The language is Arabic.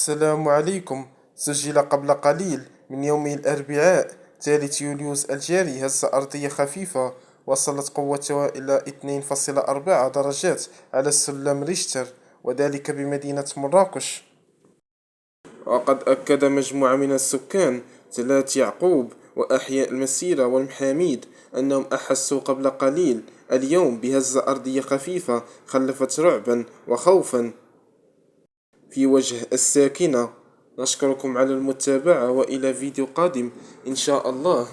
السلام عليكم. سجل قبل قليل من يوم الأربعاء 3 يوليوز الجاري هزة أرضية خفيفة وصلت قوتها إلى 2.4 درجات على السلم ريشتر، وذلك بمدينة مراكش. وقد أكد مجموعة من السكان تلات يعقوب وأحياء المسيرة والمحاميد أنهم أحسوا قبل قليل اليوم بهزة أرضية خفيفة خلفت رعبا وخوفا في وجه الساكنة. نشكركم على المتابعة، وإلى فيديو قادم إن شاء الله.